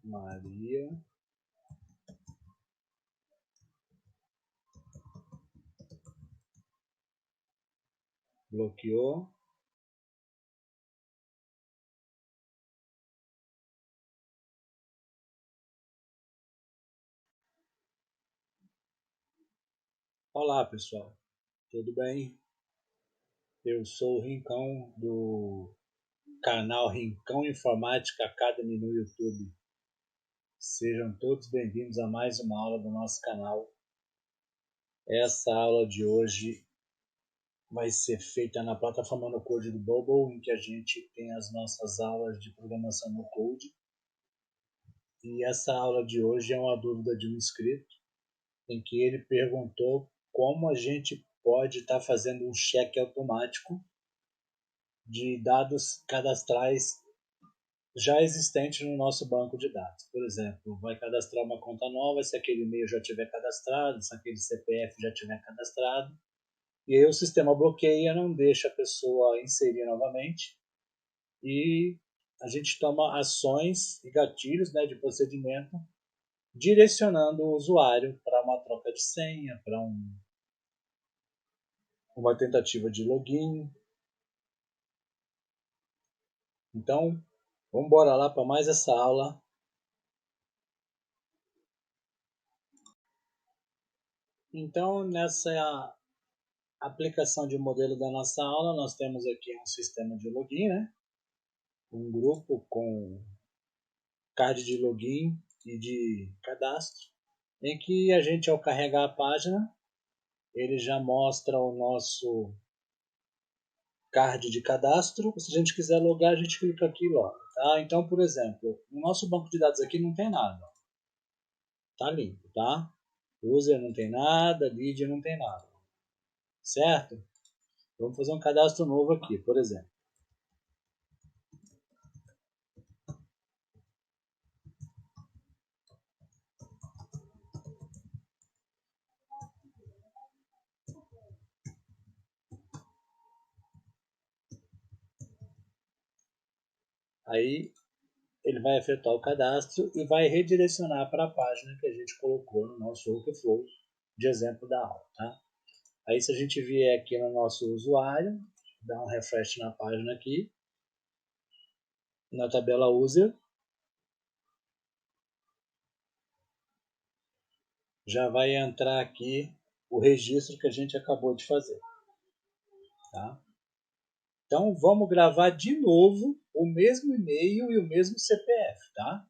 Maria bloqueou. Olá pessoal, tudo bem? Eu sou o Rincão do canal Rincão Informática Academy no YouTube. Sejam todos bem-vindos a mais uma aula do nosso canal. Essa aula de hoje vai ser feita na plataforma no Code do Bubble, em que a gente tem as nossas aulas de programação no Code. E essa aula de hoje é uma dúvida de um inscrito, em que ele perguntou como a gente pode estar fazendo um cheque automático de dados cadastrais já existentes no nosso banco de dados. Por exemplo, vai cadastrar uma conta nova, se aquele e-mail já tiver cadastrado, se aquele CPF já tiver cadastrado, e aí o sistema bloqueia, não deixa a pessoa inserir novamente, e a gente toma ações e gatilhos, né, de procedimento, direcionando o usuário para uma troca de senha, para uma tentativa de login. Então, vamos embora lá para mais essa aula. Então, nessa aplicação de modelo da nossa aula, nós temos aqui um sistema de login, né? Um grupo com card de login e de cadastro, em que a gente, ao carregar a página, ele já mostra o nosso card de cadastro. Se a gente quiser logar, a gente clica aqui e loga. Tá? Então, por exemplo, no nosso banco de dados aqui não tem nada. Tá limpo, tá? User não tem nada, lead não tem nada. Certo? Vamos fazer um cadastro novo aqui, por exemplo. Aí ele vai efetuar o cadastro e vai redirecionar para a página que a gente colocou no nosso workflow de exemplo da aula. Tá? Aí se a gente vier aqui no nosso usuário, dá um refresh na página aqui, na tabela user, já vai entrar aqui o registro que a gente acabou de fazer. Tá? Então vamos gravar de novo o mesmo e-mail e o mesmo CPF. Tá?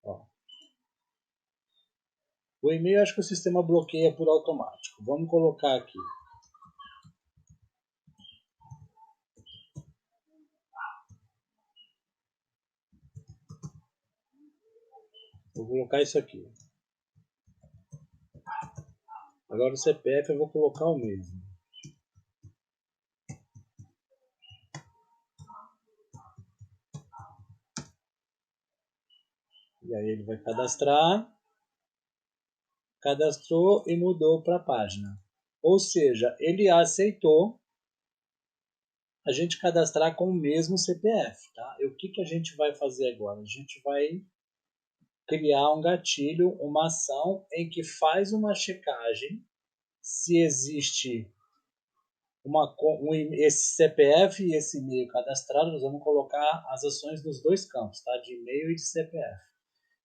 Ó. O e-mail acho que o sistema bloqueia por automático. Vamos colocar aqui. Vou colocar isso aqui. Agora o CPF eu vou colocar o mesmo. E aí ele vai cadastrar. Cadastrou e mudou para a página. Ou seja, ele aceitou a gente cadastrar com o mesmo CPF. Tá? E o que a gente vai fazer agora? A gente vai criar um gatilho, uma ação em que faz uma checagem se existe esse CPF e esse e-mail cadastrado. Nós vamos colocar as ações nos dois campos, tá? De e-mail e de CPF.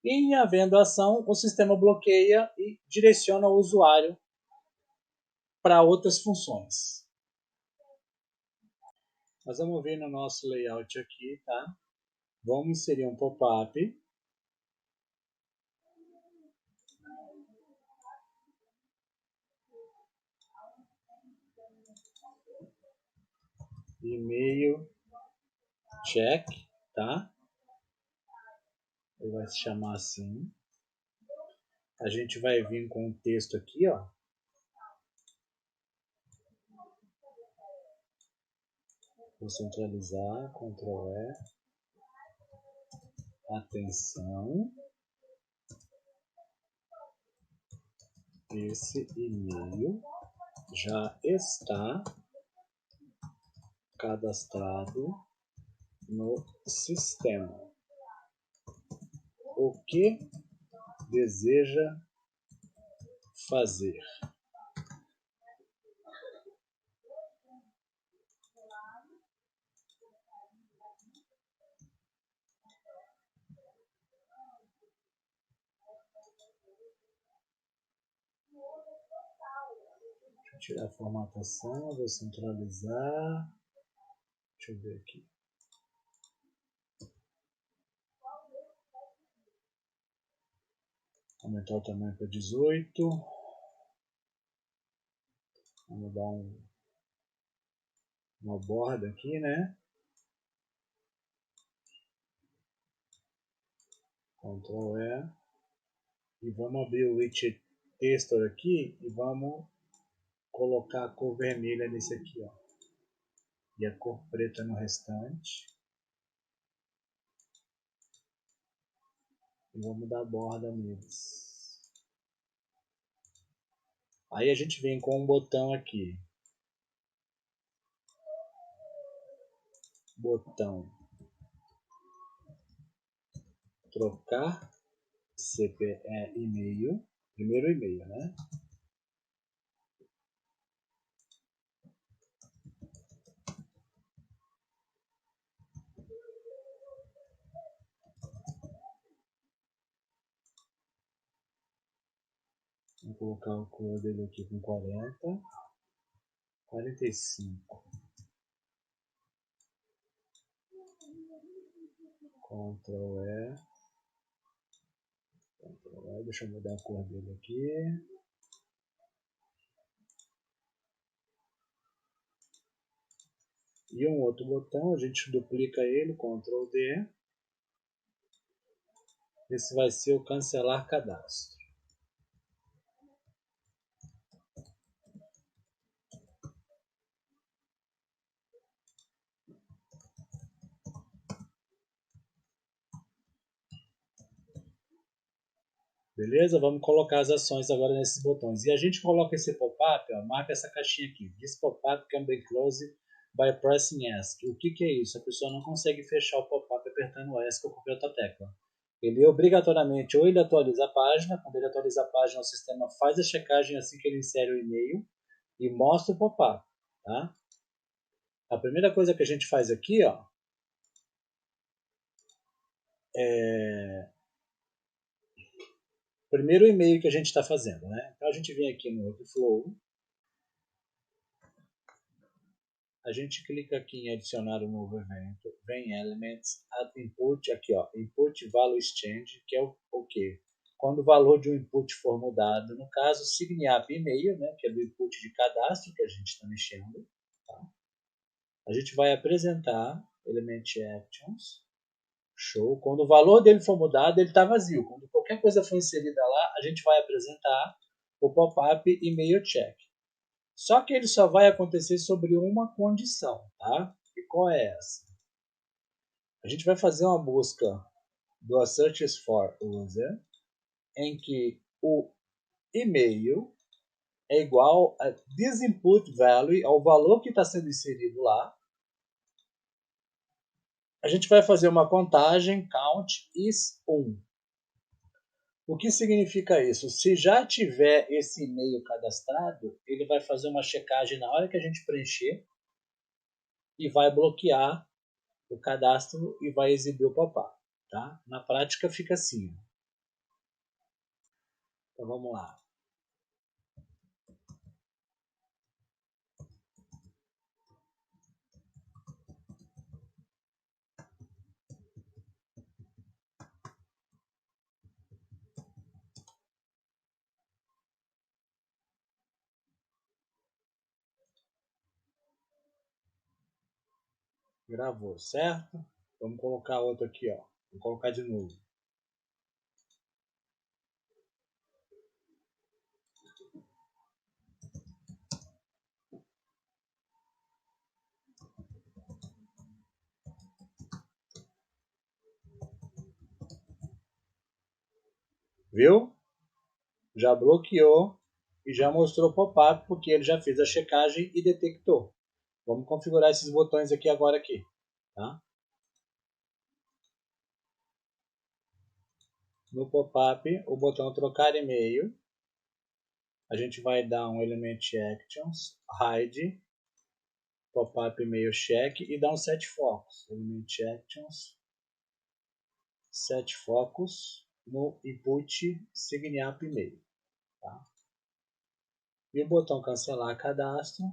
E em havendo ação, o sistema bloqueia e direciona o usuário para outras funções. Nós vamos ver no nosso layout aqui, tá? Vamos inserir um pop-up. E-mail check, tá? Ele vai se chamar assim. A gente vai vir com um texto aqui, ó. Vou centralizar, Ctrl E. Atenção. Esse e-mail já está cadastrado no sistema. o que deseja fazer. Deixa eu tirar a formatação, vou centralizar. Deixa eu ver aqui. Aumentar o tamanho para 18. Vamos dar uma borda aqui, né? Ctrl E. E vamos abrir o Widget Texture aqui e vamos colocar a cor vermelha nesse aqui, ó. E a cor preta no restante. E vamos dar borda neles. Aí a gente vem com um botão aqui. Botão trocar e-mail. Primeiro e-mail, né? Vou colocar o cor dele aqui com 40. 45. Ctrl E. Ctrl E. Deixa eu mudar a cor dele aqui. E um outro botão, a gente duplica ele, Ctrl D. Esse vai ser o cancelar cadastro. Beleza? Vamos colocar as ações agora nesses botões. E a gente coloca esse pop-up, marca essa caixinha aqui. This pop-up can be closed by pressing ESC. O que é isso? A pessoa não consegue fechar o pop-up apertando o ESC ou qualquer outra tecla. Ele obrigatoriamente, ou ele atualiza a página, quando ele atualiza a página, o sistema faz a checagem assim que ele insere o e-mail e mostra o pop-up. Tá? A primeira coisa que a gente faz aqui, ó, primeiro e-mail que a gente está fazendo, né? Então a gente vem aqui no Workflow, a gente clica aqui em adicionar um novo evento, vem Elements, Add Input, aqui ó, Input Value Exchange, que é o quê? Quando o valor de um input for mudado, no caso, Sign-up e-mail, né, que é do input de cadastro que a gente está mexendo, tá? A gente vai apresentar Element Actions, show. Quando o valor dele for mudado, ele está vazio. Quando qualquer coisa for inserida lá, a gente vai apresentar o pop-up e-mail check. Só que ele só vai acontecer sobre uma condição, tá? E qual é essa? A gente vai fazer uma busca do Search for User, em que o e-mail é igual a this input value, ao valor que está sendo inserido lá. A gente vai fazer uma contagem, count is 1. O que significa isso? Se já tiver esse e-mail cadastrado, ele vai fazer uma checagem na hora que a gente preencher e vai bloquear o cadastro e vai exibir o pop-up. Tá? Na prática fica assim. Então vamos lá. Gravou, certo? Vamos colocar outro aqui, ó. Vou colocar de novo. Viu? Já bloqueou e já mostrou pop-up porque ele já fez a checagem e detectou. Vamos configurar esses botões aqui agora aqui, tá? No pop-up, o botão trocar e-mail, a gente vai dar um element actions, hide, pop-up e-mail check e dar um set focus. Element actions, set focus no input sign up e-mail. Tá? E o botão cancelar cadastro,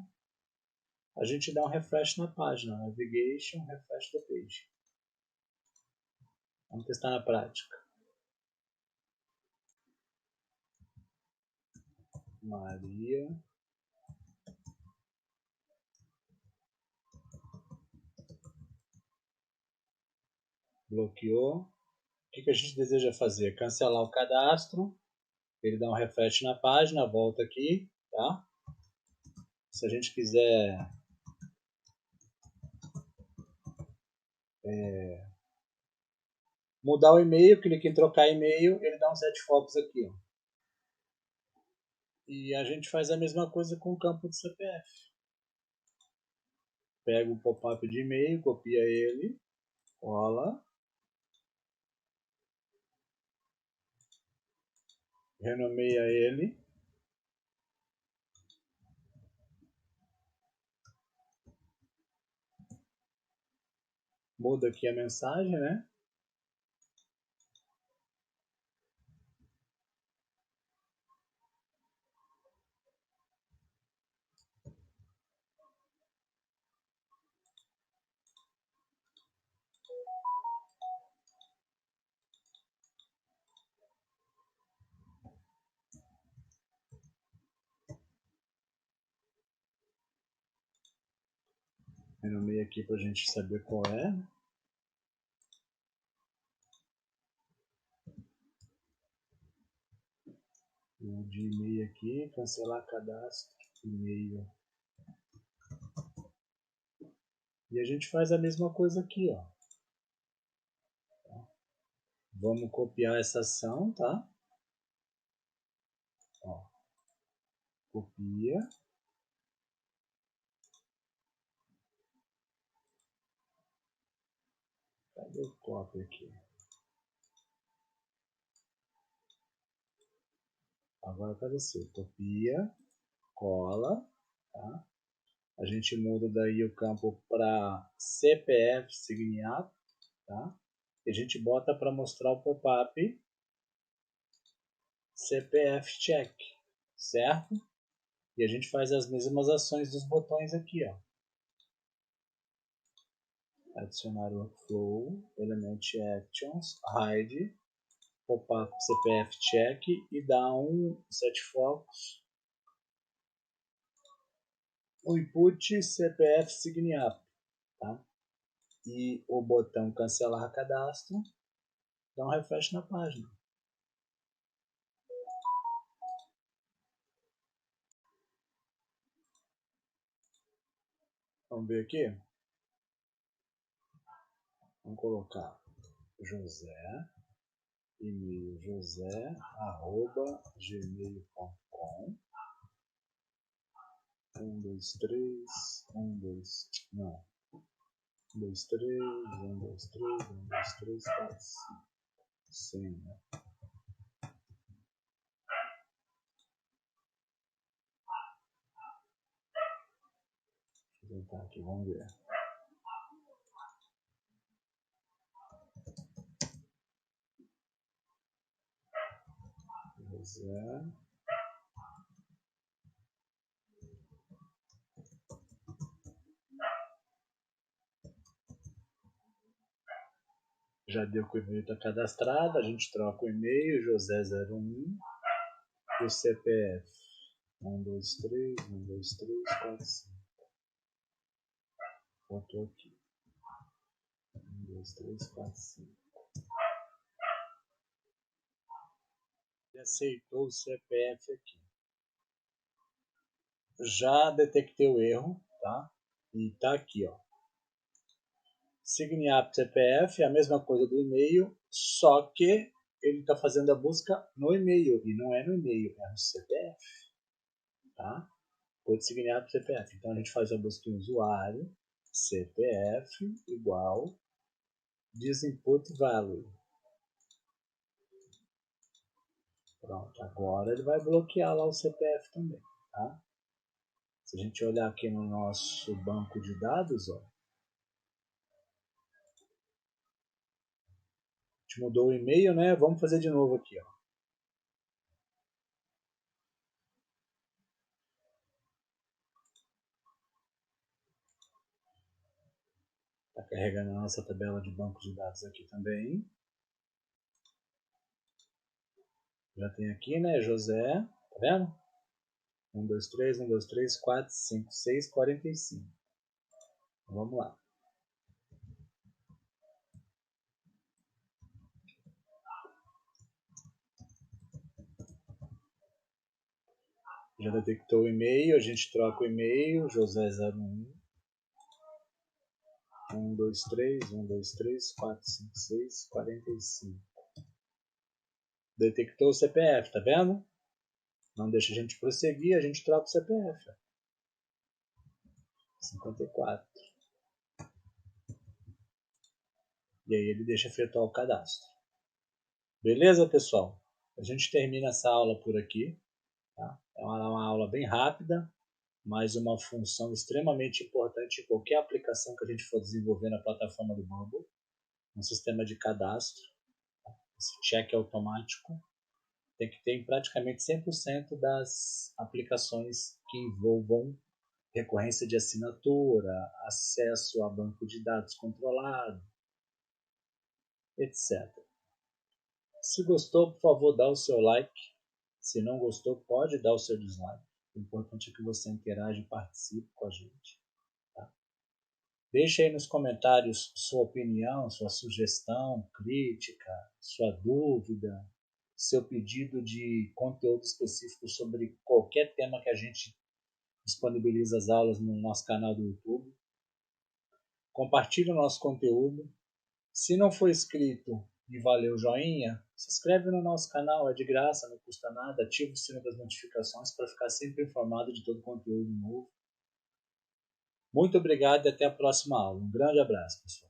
a gente dá um refresh na página, navigation, refresh the page. Vamos testar na prática. Maria bloqueou. O que a gente deseja fazer? Cancelar o cadastro. Ele dá um refresh na página, volta aqui, tá? Se a gente quiser mudar o e-mail, clica em trocar e-mail, ele dá um set focus aqui, ó. E a gente faz a mesma coisa com o campo de CPF. Pega o pop-up de e-mail, copia ele, cola, renomeia ele, muda aqui a mensagem, né? Renomeia aqui para a gente saber qual é. O de e-mail aqui, cancelar cadastro, e-mail. E a gente faz a mesma coisa aqui, ó. Vamos copiar essa ação, tá? Ó, copia. Cadê o copy aqui? Agora apareceu. Copia, cola, tá? A gente muda daí o campo para CPF sign-up, tá? E a gente bota para mostrar o pop-up CPF check, certo? E a gente faz as mesmas ações dos botões aqui, ó. Adicionar workflow, element actions, hide, pop-up CPF check e dar um set focus. O input CPF sign up, tá? E o botão cancelar cadastro, dá um refresh na página. Vamos ver aqui? Vamos colocar José, e-mail josé@gmail.com 1, 2, 3, 1, 2, não, 1, 2, 3, 1, 2, 3, 1, 2, 3, 4, 5, senha. Deixa eu tentar aqui, vamos ver. José. Já deu que o e-mail está cadastrado, a gente troca o e-mail, José01, e o CPF. 1, 2, 3, 1, 2, 3, 4, 5. Botou aqui. 1, 2, 3, 4, 5. Ele aceitou o CPF aqui. Já detectei o erro, tá? E tá aqui, ó. Sign up CPF é a mesma coisa do e-mail, só que ele está fazendo a busca no e-mail e não é no e-mail, é no CPF, tá? Pode sign up CPF. Então a gente faz a busca em usuário, CPF igual disinput value. Pronto, agora ele vai bloquear lá o CPF também, tá? Se a gente olhar aqui no nosso banco de dados, ó, a gente mudou o e-mail, né? Vamos fazer de novo aqui, ó. Tá carregando a nossa tabela de banco de dados aqui também. Já tem aqui, né, José, tá vendo? 1, 2, 3, 1, 2, 3, 4, 5, 6, 45. Então, vamos lá. Já detectou o e-mail, a gente troca o e-mail, José01. 1, 2, 3, 1, 2, 3, 4, 5, 6, 45. Detectou o CPF, tá vendo? Não deixa a gente prosseguir, a gente troca o CPF. 54. E aí ele deixa efetuar o cadastro. Beleza, pessoal? A gente termina essa aula por aqui. Tá? É uma aula bem rápida, mas uma função extremamente importante em qualquer aplicação que a gente for desenvolver na plataforma do Bumble. Um sistema de cadastro, esse check automático, tem que ter em praticamente 100% das aplicações que envolvam recorrência de assinatura, acesso a banco de dados controlado, etc. Se gostou, por favor, dá o seu like. Se não gostou, pode dar o seu dislike. O importante é que você interaja e participe com a gente. Tá? Deixe aí nos comentários sua opinião, sua sugestão, crítica, sua dúvida, seu pedido de conteúdo específico sobre qualquer tema que a gente disponibiliza as aulas no nosso canal do YouTube. Compartilhe o nosso conteúdo. Se não for inscrito e valeu o joinha, se inscreve no nosso canal, é de graça, não custa nada. Ativa o sino das notificações para ficar sempre informado de todo conteúdo novo. Muito obrigado e até a próxima aula. Um grande abraço, pessoal.